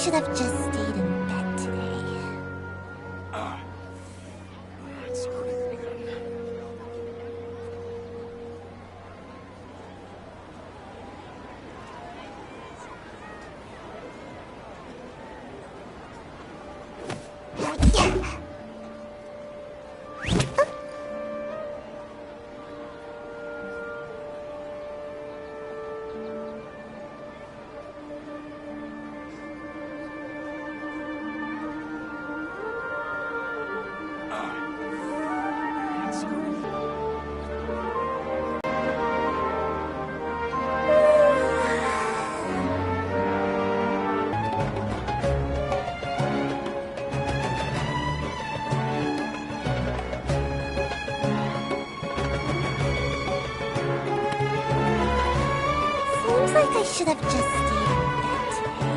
should have just stayed in bed today. It's hurting me again. Seems like I should have just stayed in bed today.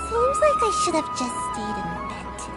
Seems like I should have just stayed in bed today.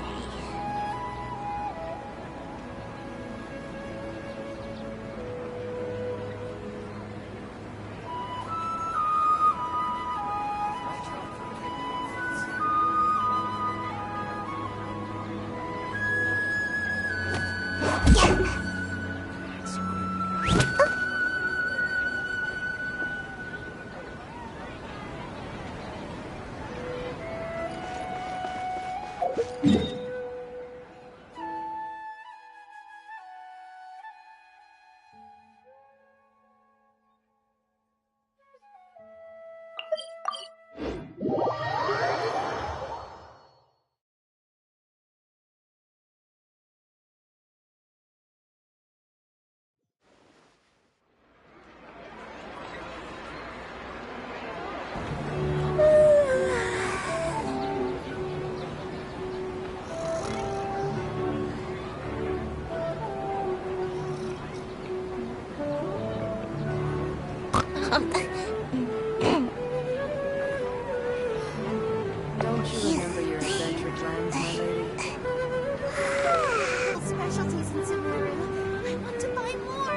Don't you remember your eccentric plans, my lady? Specialties in Subaru. I want to buy more.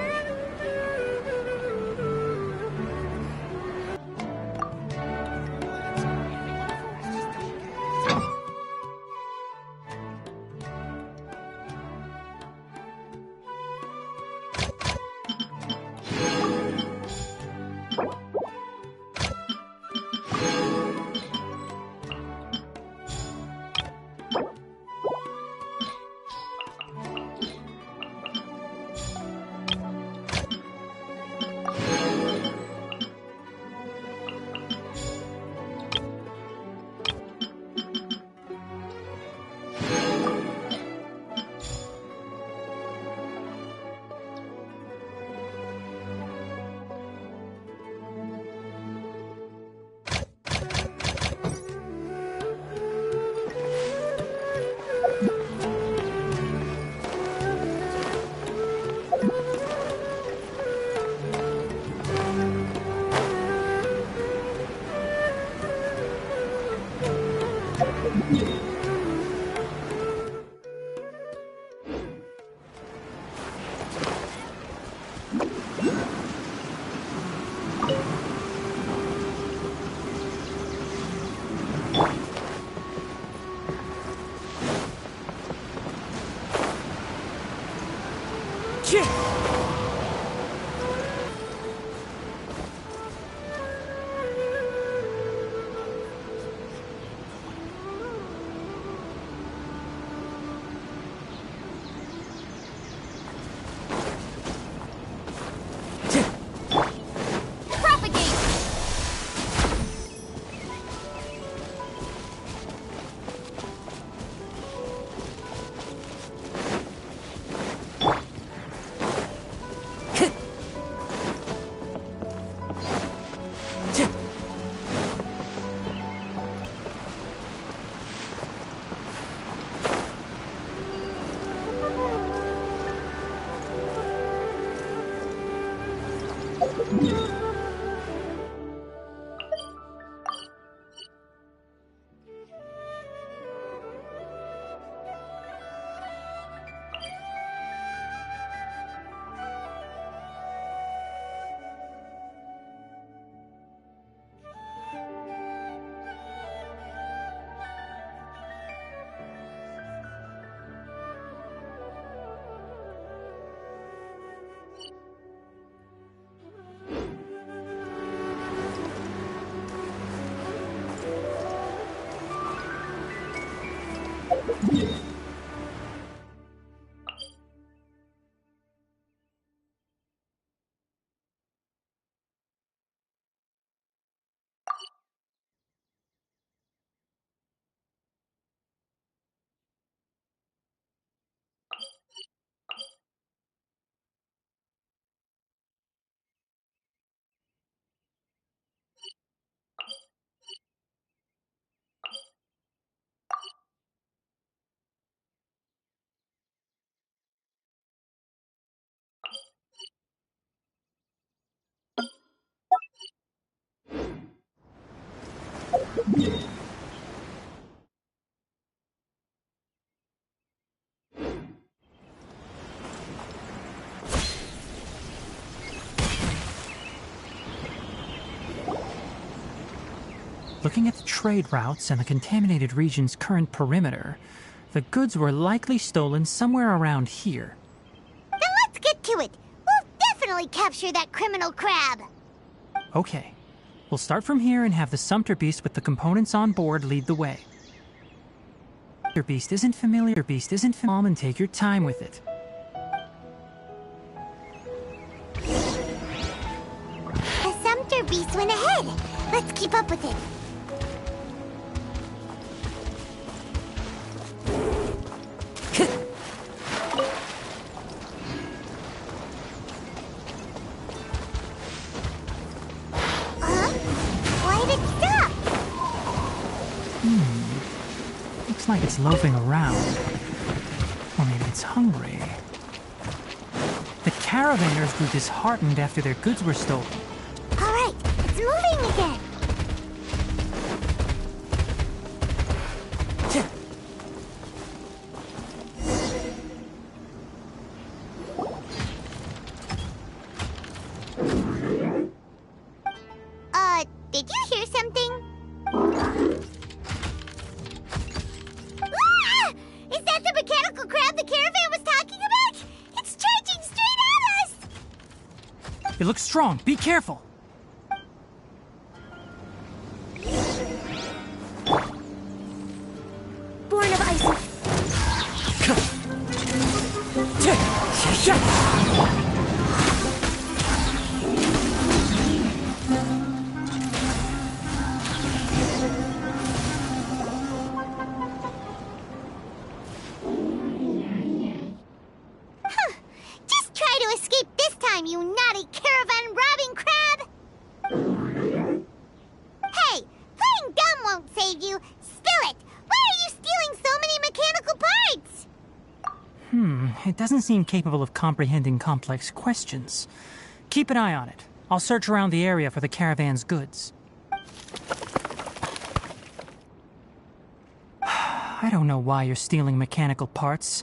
Looking at the trade routes and the contaminated region's current perimeter, the goods were likely stolen somewhere around here. Then let's get to it. We'll definitely capture that criminal crab. Okay. We'll start from here and have the Sumter Beast with the components on board lead the way. Sumter Beast isn't familiar, and take your time with it. The Sumter Beast went ahead. Let's keep up with it. Why did it stop? Looks like it's loafing around. Or maybe it's hungry. The caravanners grew disheartened after their goods were stolen. All right, it's moving again. Did you hear something? Ah! Is that the mechanical crab the caravan was talking about? It's charging straight at us! It looks strong. Be careful. Born of ice. Just try to escape this time, you naughty caravan-robbing crab! Hey, playing dumb won't save you. Spill it! Why are you stealing so many mechanical parts? It doesn't seem capable of comprehending complex questions. Keep an eye on it. I'll search around the area for the caravan's goods. I don't know why you're stealing mechanical parts,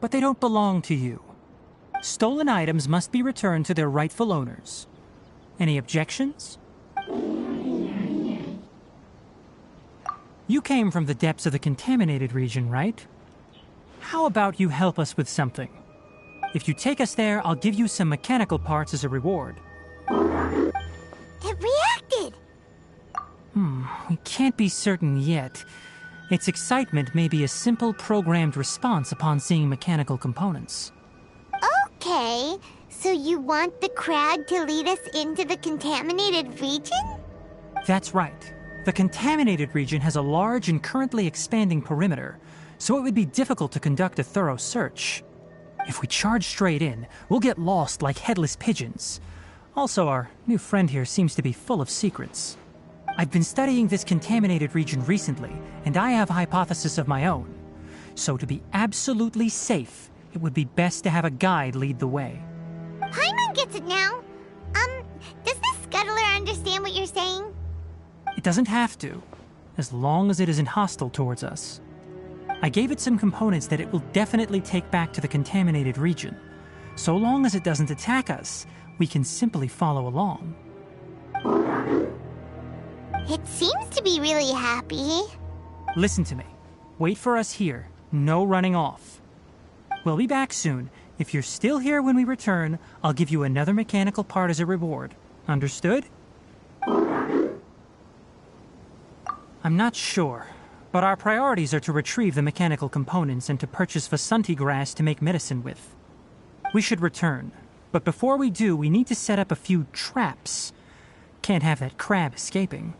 but they don't belong to you. Stolen items must be returned to their rightful owners. Any objections? You came from the depths of the contaminated region, right? How about you help us with something? If you take us there, I'll give you some mechanical parts as a reward. It reacted! We can't be certain yet. Its excitement may be a simple programmed response upon seeing mechanical components. Okay, so you want the crab to lead us into the contaminated region? That's right. The contaminated region has a large and currently expanding perimeter, so it would be difficult to conduct a thorough search. If we charge straight in, we'll get lost like headless pigeons. Also, our new friend here seems to be full of secrets. I've been studying this contaminated region recently, and I have a hypothesis of my own. So to be absolutely safe, it would be best to have a guide lead the way. Paimon gets it now. Does the scuttler understand what you're saying? It doesn't have to, as long as it isn't hostile towards us. I gave it some components that it will definitely take back to the contaminated region. So long as it doesn't attack us, we can simply follow along. It seems to be really happy. Listen to me. Wait for us here. No running off. We'll be back soon. If you're still here when we return, I'll give you another mechanical part as a reward. Understood? I'm not sure, But our priorities are to retrieve the mechanical components and to purchase Vasanti grass to make medicine with. We should return, but before we do, we need to set up a few traps. Can't have that crab escaping.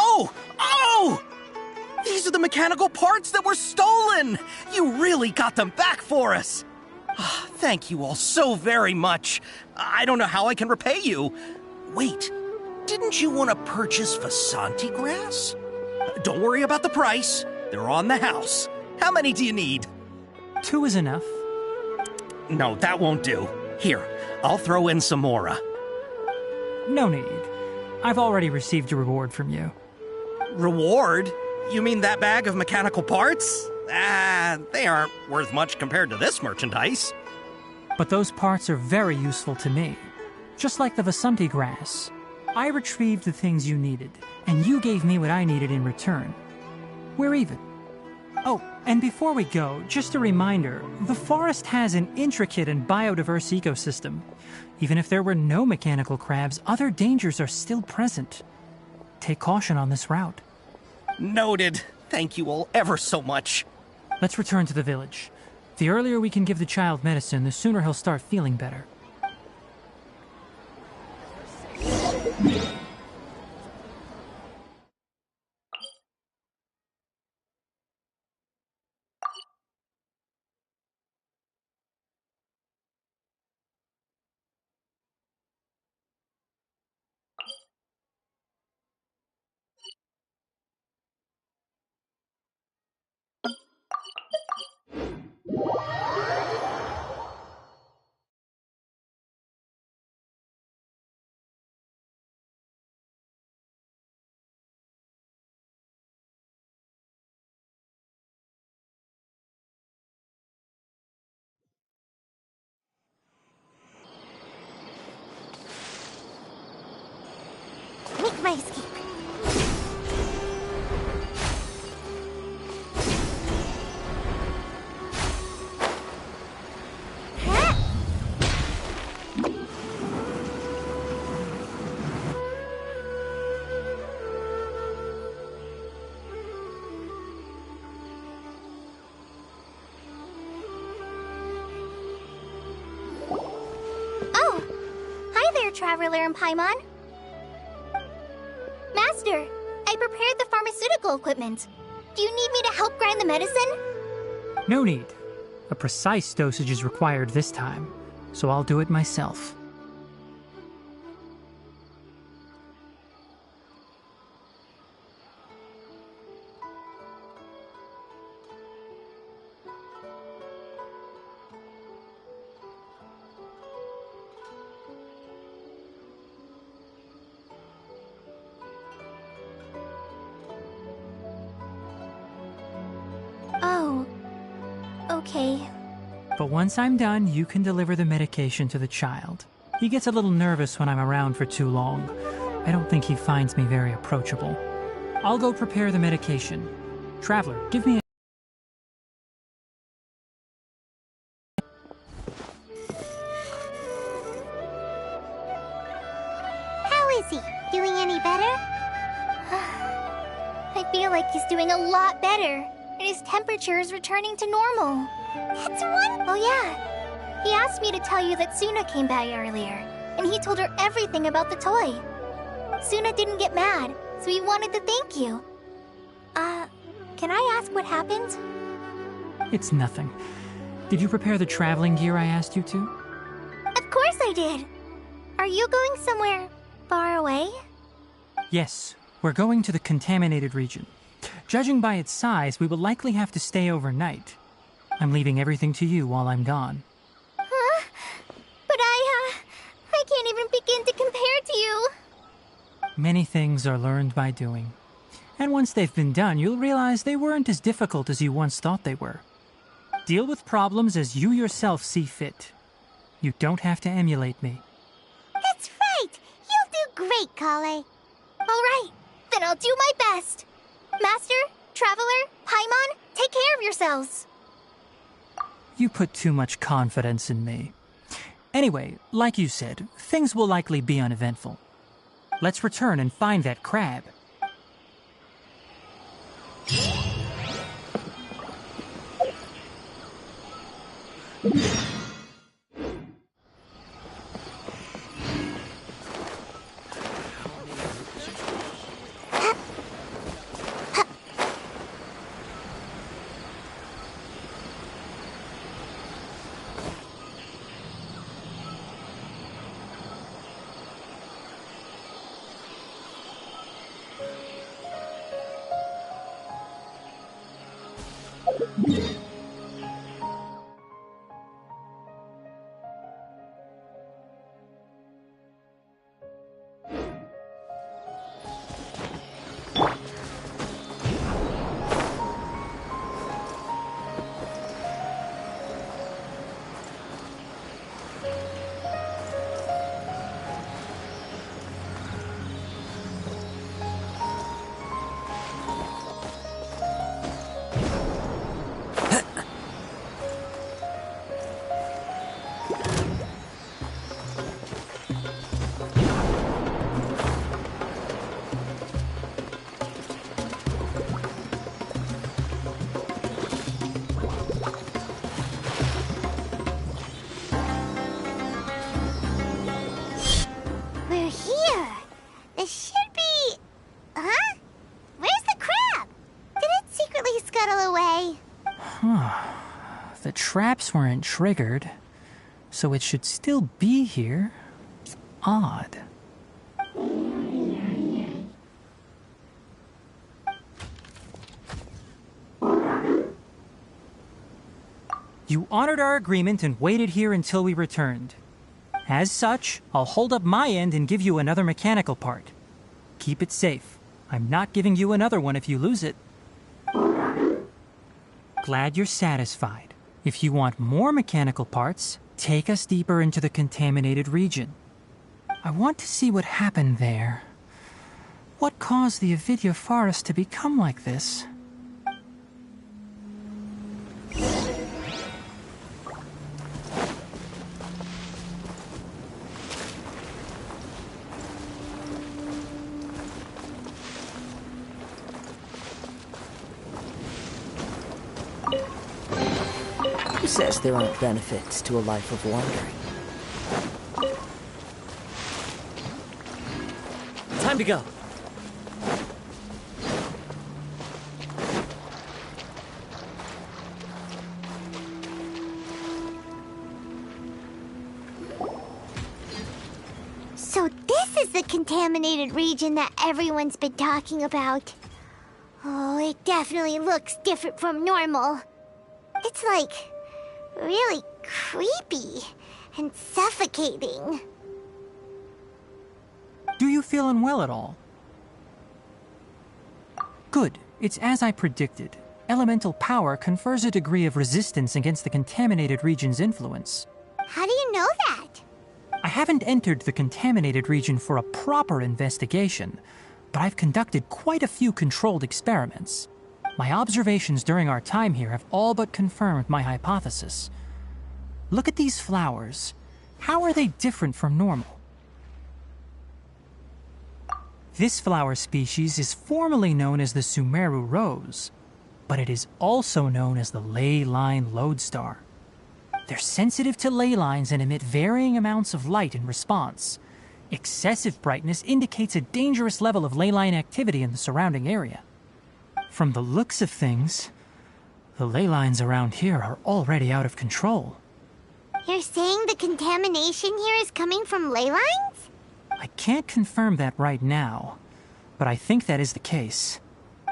Oh! Oh! These are the mechanical parts that were stolen! You really got them back for us! Thank you all so very much. I don't know how I can repay you. Wait, didn't you want to purchase Vasanti grass? Don't worry about the price. They're on the house. How many do you need? 2 is enough. No, that won't do. Here, I'll throw in some more. No need. I've already received a reward from you. Reward? You mean that bag of mechanical parts? They aren't worth much compared to this merchandise. But those parts are very useful to me. Just like the Vasanti grass. I retrieved the things you needed, and you gave me what I needed in return. We're even. Oh, and before we go, just a reminder, the forest has an intricate and biodiverse ecosystem. Even if there were no mechanical crabs, other dangers are still present. Take caution on this route. Noted. Thank you all ever so much. Let's return to the village. The earlier we can give the child medicine, the sooner he'll start feeling better. Make my escape. Huh? Oh, hi there, Traveler and Paimon. Master, I prepared the pharmaceutical equipment. Do you need me to help grind the medicine? No need. A precise dosage is required this time, so I'll do it myself. Oh, okay. But once I'm done, you can deliver the medication to the child. He gets a little nervous when I'm around for too long. I don't think he finds me very approachable. I'll go prepare the medication. Traveler, give me a... How is he? Doing any better? I feel like he's doing a lot better, and his temperature is returning to normal. That's one. Oh yeah. He asked me to tell you that Suna came by earlier, and he told her everything about the toy. Suna didn't get mad, so he wanted to thank you. Can I ask what happened? It's nothing. Did you prepare the traveling gear I asked you to? Of course I did. Are you going somewhere far away? Yes, we're going to the contaminated region. Judging by its size, we will likely have to stay overnight. I'm leaving everything to you while I'm gone. Huh? But I can't even begin to compare to you. Many things are learned by doing. And once they've been done, you'll realize they weren't as difficult as you once thought they were. Deal with problems as you yourself see fit. You don't have to emulate me. That's right. You'll do great, Kale. All right, then I'll do my best. Master, Traveler, Paimon, take care of yourselves. You put too much confidence in me. Anyway, like you said, things will likely be uneventful. Let's return and find that crab. We're here. This should be... Huh? Where's the crab? Did it secretly scuttle away? The traps weren't triggered, so it should still be here. Odd. You honored our agreement and waited here until we returned. As such, I'll hold up my end and give you another mechanical part. Keep it safe. I'm not giving you another one if you lose it. Glad you're satisfied. If you want more mechanical parts, take us deeper into the contaminated region. I want to see what happened there. What caused the Avidya forest to become like this? Who says there aren't benefits to a life of wandering? Time to go. So this is the contaminated region that everyone's been talking about. Oh, it definitely looks different from normal. It's like really creepy and suffocating. Do you feel unwell at all? Good. It's as I predicted. Elemental power confers a degree of resistance against the contaminated region's influence. How do you know that? I haven't entered the contaminated region for a proper investigation, but I've conducted quite a few controlled experiments. My observations during our time here have all but confirmed my hypothesis. Look at these flowers. How are they different from normal? This flower species is formally known as the Sumeru rose, but it is also known as the ley line lodestar. They're sensitive to ley lines and emit varying amounts of light in response. Excessive brightness indicates a dangerous level of ley line activity in the surrounding area. From the looks of things, the ley lines around here are already out of control. You're saying the contamination here is coming from ley lines? I can't confirm that right now, but I think that is the case.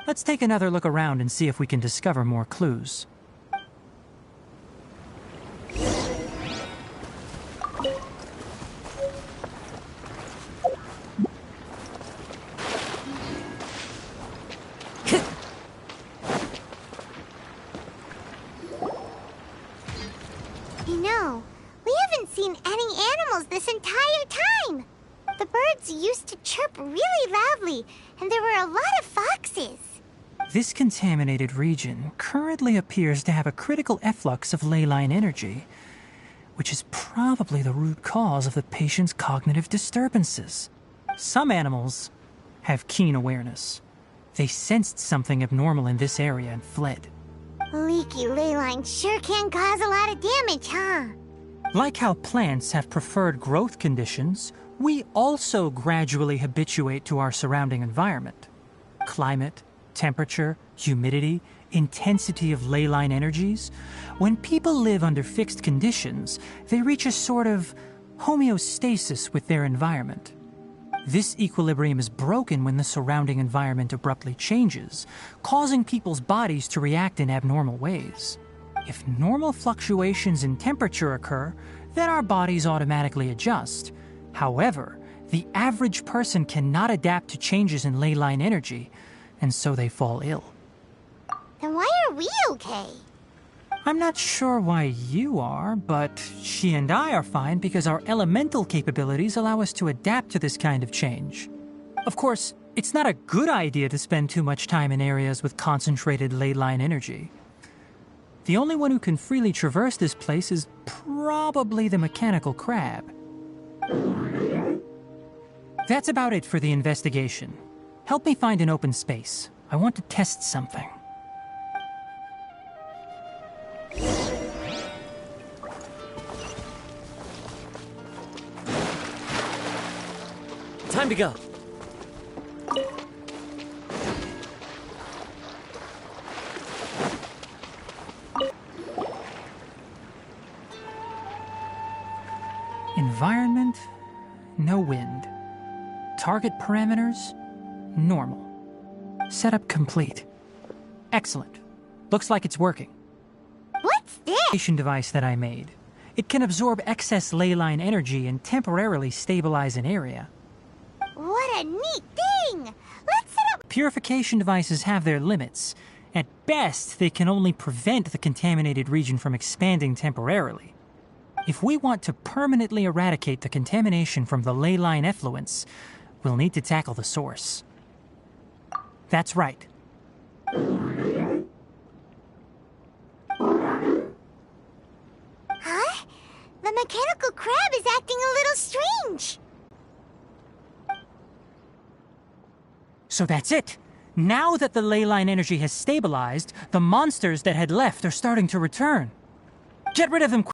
Let's take another look around and see if we can discover more clues. You know, we haven't seen any animals this entire time. The birds used to chirp really loudly, and there were a lot of foxes. This contaminated region currently appears to have a critical efflux of ley line energy, which is probably the root cause of the patient's cognitive disturbances. Some animals have keen awareness. They sensed something abnormal in this area and fled. Leaky ley lines sure can cause a lot of damage, huh? Like how plants have preferred growth conditions, we also gradually habituate to our surrounding environment. Climate, temperature, humidity, intensity of ley line energies. When people live under fixed conditions, they reach a sort of homeostasis with their environment. This equilibrium is broken when the surrounding environment abruptly changes, causing people's bodies to react in abnormal ways. If normal fluctuations in temperature occur, then our bodies automatically adjust. However, the average person cannot adapt to changes in ley line energy, and so they fall ill. Then why are we okay? I'm not sure why you are, but she and I are fine because our elemental capabilities allow us to adapt to this kind of change. Of course, it's not a good idea to spend too much time in areas with concentrated ley line energy. The only one who can freely traverse this place is probably the mechanical crab. That's about it for the investigation. Help me find an open space. I want to test something. Time to go. Environment, no wind. Target parameters, normal. Setup complete. Excellent. Looks like it's working. What's this? Device that I made. It can absorb excess ley line energy and temporarily stabilize an area. What a neat thing! Let's set up... Purification devices have their limits. At best, they can only prevent the contaminated region from expanding temporarily. If we want to permanently eradicate the contamination from the ley line effluents, we'll need to tackle the source. That's right. Huh? The mechanical crab is acting a little strange. So that's it. Now that the ley line energy has stabilized, the monsters that had left are starting to return. Get rid of them quickly.